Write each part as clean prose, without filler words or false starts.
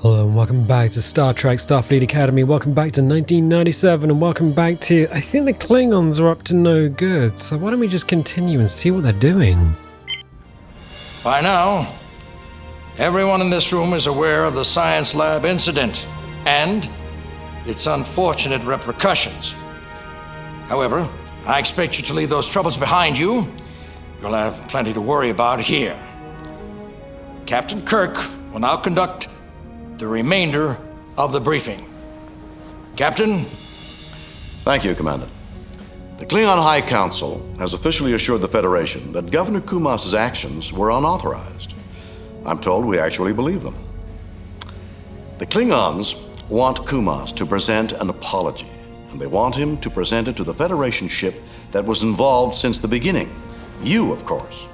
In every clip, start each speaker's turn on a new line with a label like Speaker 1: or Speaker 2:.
Speaker 1: Hello and welcome back to Star Trek Starfleet Academy, welcome back to 1997, and welcome back to, I think the Klingons are up to no good, so why don't we just continue and see what they're doing?
Speaker 2: By now, everyone in this room is aware of the science lab incident and its unfortunate repercussions. However, I expect you to leave those troubles behind you. You'll have plenty to worry about here. Captain Kirk will now conduct the remainder of the briefing. Captain?
Speaker 3: Thank you, Commander. The Klingon High Council has officially assured the Federation that Governor Kumas's actions were unauthorized. I'm told we actually believe them. The Klingons want Kumas to present an apology, and they want him to present it to the Federation ship that was involved since the beginning. You, of course.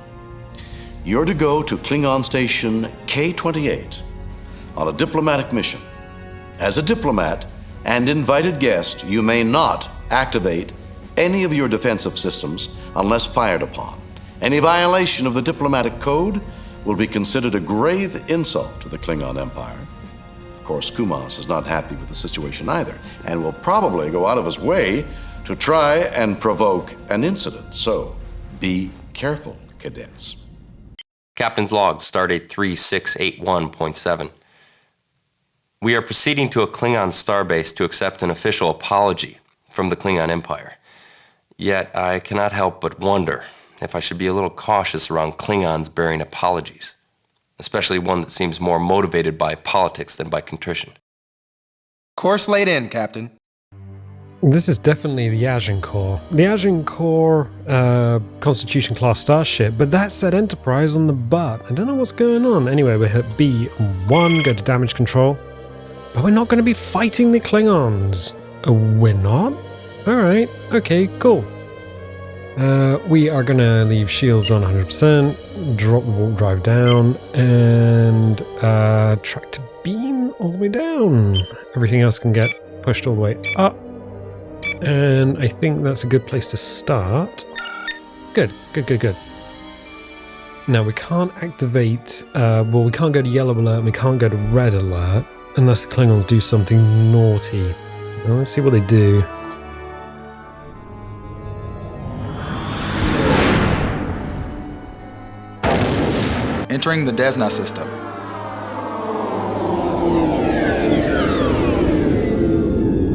Speaker 3: You're to go to Klingon Station K-28 on a diplomatic mission. As a diplomat and invited guest, you may not activate any of your defensive systems unless fired upon. Any violation of the diplomatic code will be considered a grave insult to the Klingon Empire. Of course, Kumas is not happy with the situation either, and will probably go out of his way to try and provoke an incident. So, be careful, cadets.
Speaker 4: Captain's log, stardate 3681.7. We are proceeding to a Klingon starbase to accept an official apology from the Klingon Empire. Yet I cannot help but wonder if I should be a little cautious around Klingons bearing apologies, especially one that seems more motivated by politics than by contrition.
Speaker 5: Course laid in, Captain.
Speaker 1: This is definitely the Agincourt. The Agincourt Constitution class starship, but that said Enterprise on the butt. I don't know what's going on. Anyway, we hit B1, go to damage control. But we're not going to be fighting the Klingons. We're not? Alright, okay, cool. We are going to leave shields on 100%, drop the warp drive down, and tractor beam all the way down. Everything else can get pushed all the way up. And I think that's a good place to start. Good. Now we can't activate, well, we can't go to yellow alert and we can't go to red alert unless the Klingons do something naughty. Well, let's see what they do.
Speaker 5: Entering the Desna system.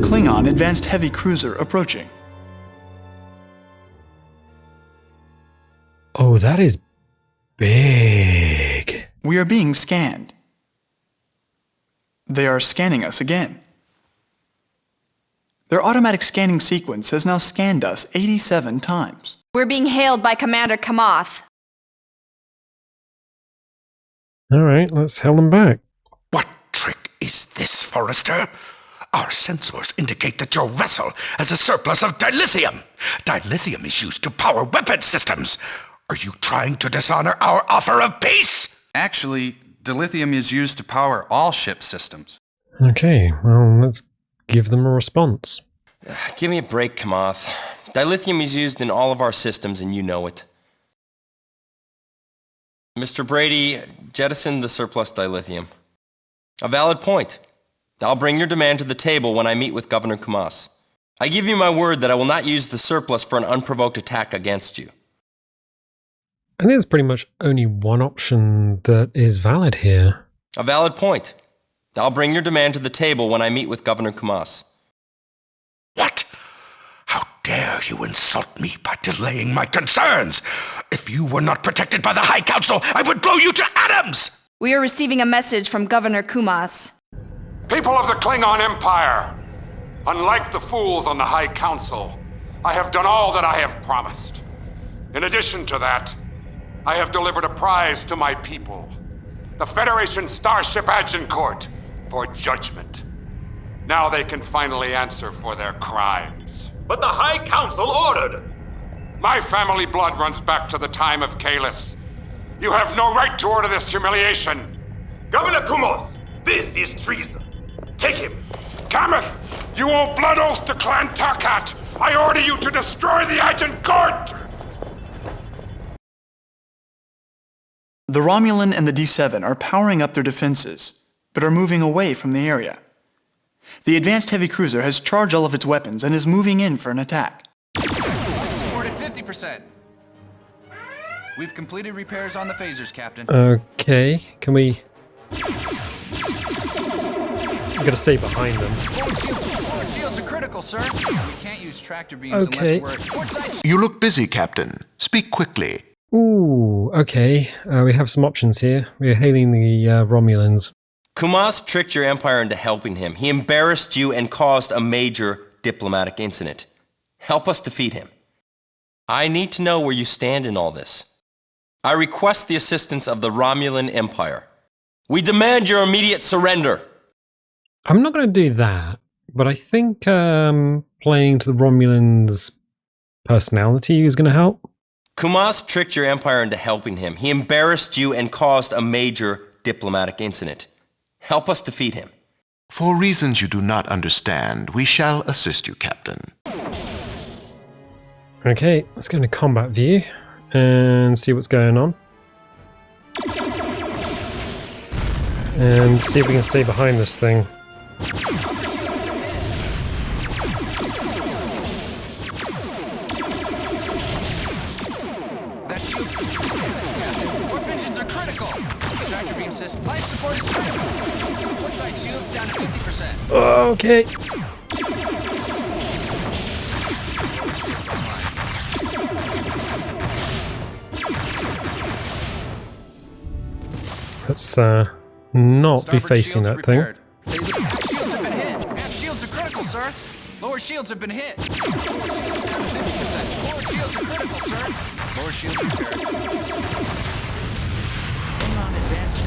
Speaker 6: Klingon advanced heavy cruiser approaching.
Speaker 1: Oh, that is big.
Speaker 6: We are being scanned. They are scanning us again. Their automatic scanning sequence has now scanned us 87 times.
Speaker 7: We're being hailed by Commander Kamath.
Speaker 1: Alright, let's hail them back.
Speaker 8: What trick is this, Forrester? Our sensors indicate that your vessel has a surplus of dilithium. Dilithium is used to power weapon systems. Are you trying to dishonor our offer of peace?
Speaker 9: Actually, dilithium is used to power all ship systems.
Speaker 1: Okay, well, let's give them a response.
Speaker 4: Give me a break, Kamath. Dilithium is used in all of our systems, and you know it. Mr. Brady, jettison the surplus dilithium. A valid point. I'll bring your demand to the table when I meet with Governor Kumas. I give you my word that I will not use the surplus for an unprovoked attack against you.
Speaker 1: I think there's pretty much only one option that is valid here.
Speaker 4: A valid point. I'll bring your demand to the table when I meet with Governor Kumas.
Speaker 8: What? How dare you insult me by delaying my concerns? If you were not protected by the High Council, I would blow you to atoms!
Speaker 7: We are receiving a message from Governor Kumas.
Speaker 10: People of the Klingon Empire, unlike the fools on the High Council, I have done all that I have promised. In addition to that, I have delivered a prize to my people, the Federation Starship Agincourt, for judgment. Now they can finally answer for their crimes.
Speaker 8: But the High Council ordered!
Speaker 10: My family blood runs back to the time of Kalis. You have no right to order this humiliation.
Speaker 8: Governor Kumas, this is treason. Take him.
Speaker 10: Kamath, you owe blood oath to Clan Tarkat. I order you to destroy the Agincourt!
Speaker 6: The Romulan and the D7 are powering up their defenses, but are moving away from the area. The advanced heavy cruiser has charged all of its weapons and is moving in for an attack.
Speaker 9: Support at 50%. We've completed repairs on the phasers, Captain.
Speaker 1: Okay, can we... We gotta stay behind them.
Speaker 9: Forward shields are critical, sir. We can't use tractor beams
Speaker 1: Okay.
Speaker 9: unless we're at port side.
Speaker 8: You look busy, Captain. Speak quickly.
Speaker 1: Ooh, okay. We have some options here. We're hailing the Romulans.
Speaker 4: Kumas tricked your empire into helping him. He embarrassed you and caused a major diplomatic incident. Help us defeat him. I need to know where you stand in all this. I request the assistance of the Romulan Empire. We demand your immediate surrender.
Speaker 1: I'm not going to do that, but I think playing to the Romulans' personality is going to help.
Speaker 4: Kumas tricked your empire into helping him. He embarrassed you and caused a major diplomatic incident. Help us defeat him.
Speaker 8: For reasons you do not understand, we shall assist you, Captain.
Speaker 1: Okay, let's go into combat view and see what's going on. And see if we can stay behind this thing.
Speaker 9: That shield system is damaged, Captain. Warp engines are critical. Tractor beam system. Life support is critical. Port side shields down to 50%.
Speaker 1: Okay. Let's not be facing that thing.
Speaker 9: Half shields have been hit. Half shields are critical, sir. Lower shields have been hit. Forward shields down to 50%. Forward shields are critical, sir. Lower shields repaired.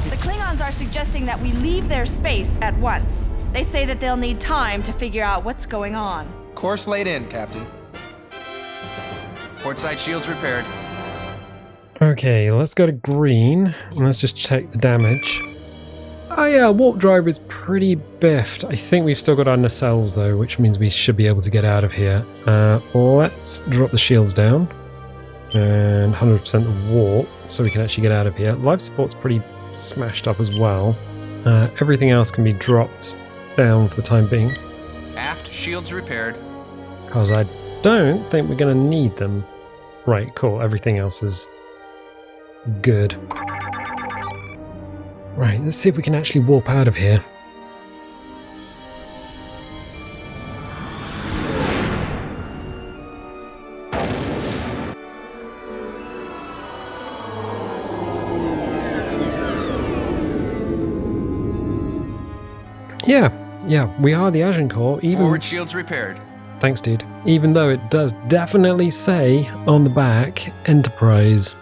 Speaker 7: The Klingons are suggesting that we leave their space at once. They say that they'll need time to figure out what's going on.
Speaker 5: Course laid in, Captain.
Speaker 9: Port side shields repaired.
Speaker 1: Okay, let's go to green and let's just check the damage. Oh yeah, warp drive is pretty biffed. I think we've still got our nacelles though, which means we should be able to get out of here. Let's drop the shields down and 100% warp so we can actually get out of here. Life support's pretty smashed up as well. Everything else can be dropped down for the time being.
Speaker 9: Aft shields repaired.
Speaker 1: Because I don't think we're going to need them. Right, cool. Everything else is good. Right, let's see if we can actually warp out of here. Yeah, we are the Agincourt, even...
Speaker 9: Forward shields repaired.
Speaker 1: Thanks, dude. Even though it does definitely say on the back, Enterprise.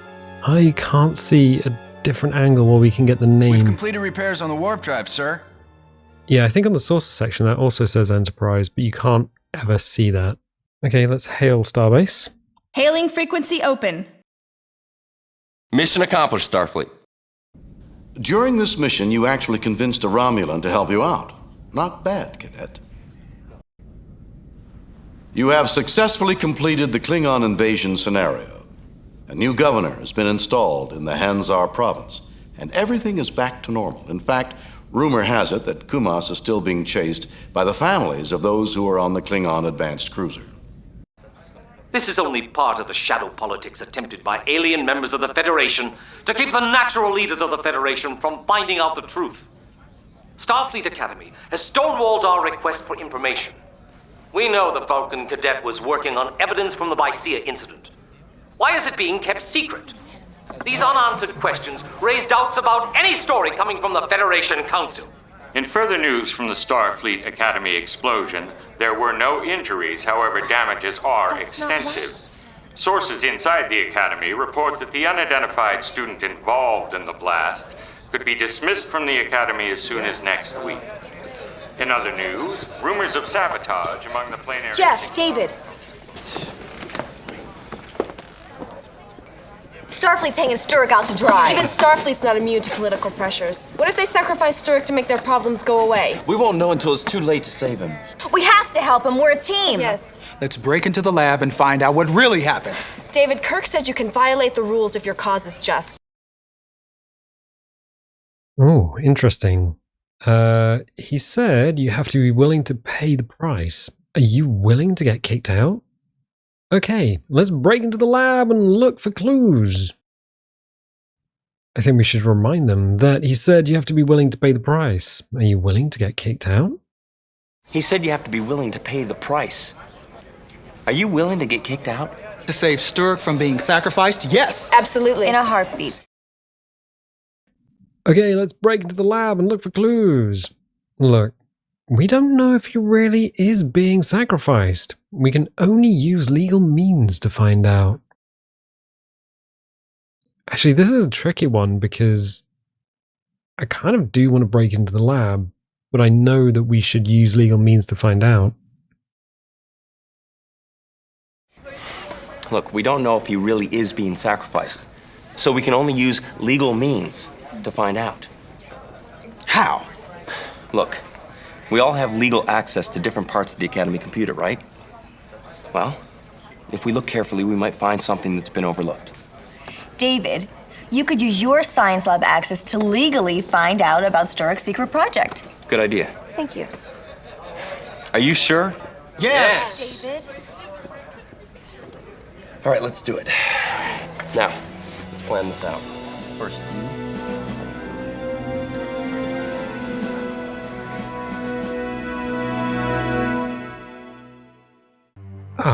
Speaker 1: I can't see a different angle where we can get the name.
Speaker 9: We've completed repairs on the warp drive, sir.
Speaker 1: Yeah, I think on the sources section that also says Enterprise, but you can't ever see that. Okay, let's hail Starbase.
Speaker 7: Hailing frequency open.
Speaker 4: Mission accomplished, Starfleet.
Speaker 3: During this mission, you actually convinced a Romulan to help you out. Not bad, cadet. You have successfully completed the Klingon invasion scenario. A new governor has been installed in the Hanzar province, and everything is back to normal. In fact, rumor has it that Kumas is still being chased by the families of those who are on the Klingon advanced cruiser.
Speaker 11: This is only part of the shadow politics attempted by alien members of the Federation to keep the natural leaders of the Federation from finding out the truth. Starfleet Academy has stonewalled our request for information. We know the Vulcan cadet was working on evidence from the Mycia incident. Why is it being kept secret? These unanswered questions raise doubts about any story coming from the Federation Council.
Speaker 12: In further news from the Starfleet Academy explosion, there were no injuries, however damages are extensive. Sources inside the Academy report that the unidentified student involved in the blast could be dismissed from the Academy as soon as next week. In other news, rumors of sabotage among the planetary...
Speaker 13: Jeff, David. Starfleet's hanging Sturrock out to dry.
Speaker 14: Even Starfleet's not immune to political pressures. What if they sacrifice Sturrock to make their problems go away?
Speaker 15: We won't know until it's too late to save him.
Speaker 13: We have to help him. We're a team.
Speaker 14: Yes.
Speaker 5: Let's break into the lab and find out what really happened.
Speaker 14: David, Kirk said you can violate the rules if your cause is just.
Speaker 1: Oh, interesting. He said you have to be willing to pay the price. Are you willing to get kicked out? Okay, let's break into the lab and look for clues. I think we should remind them that he said you have to be willing to pay the price. Are you willing to get kicked out?
Speaker 15: He said you have to be willing to pay the price. Are you willing to get kicked out?
Speaker 5: To save Sturrock from being sacrificed? Yes!
Speaker 13: Absolutely. In a heartbeat.
Speaker 1: Okay, let's break into the lab and look for clues. Look, we don't know if he really is being sacrificed. We can only use legal means to find out. Actually, this is a tricky one because I kind of do want to break into the lab, but I know that we should use legal means to find out.
Speaker 15: Look, we don't know if he really is being sacrificed, so we can only use legal means to find out.
Speaker 5: How?
Speaker 15: Look, we all have legal access to different parts of the Academy computer, right? Well, if we look carefully, we might find something that's been overlooked.
Speaker 13: David, you could use your science lab access to legally find out about Sturrock's secret project.
Speaker 15: Good idea.
Speaker 13: Thank you.
Speaker 15: Are you sure?
Speaker 5: Yes!
Speaker 13: David?
Speaker 15: All right, let's do it. Now, let's plan this out. First, you.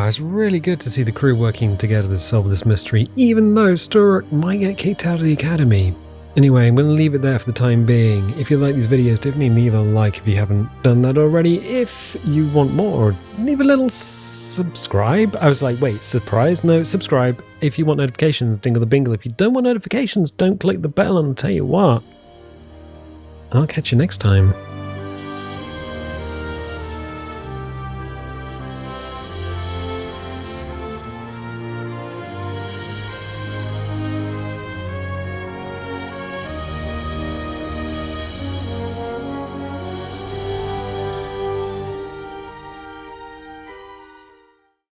Speaker 1: It's really good to see the crew working together to solve this mystery, even though Sturrock might get kicked out of the Academy. Anyway, I'm going to leave it there for the time being. If you like these videos, definitely leave a like if you haven't done that already. If you want more, leave a little subscribe. I was like, wait, surprise? No, subscribe. If you want notifications, dingle the bingle. If you don't want notifications, don't click the bell, and I'll tell you what, I'll catch you next time.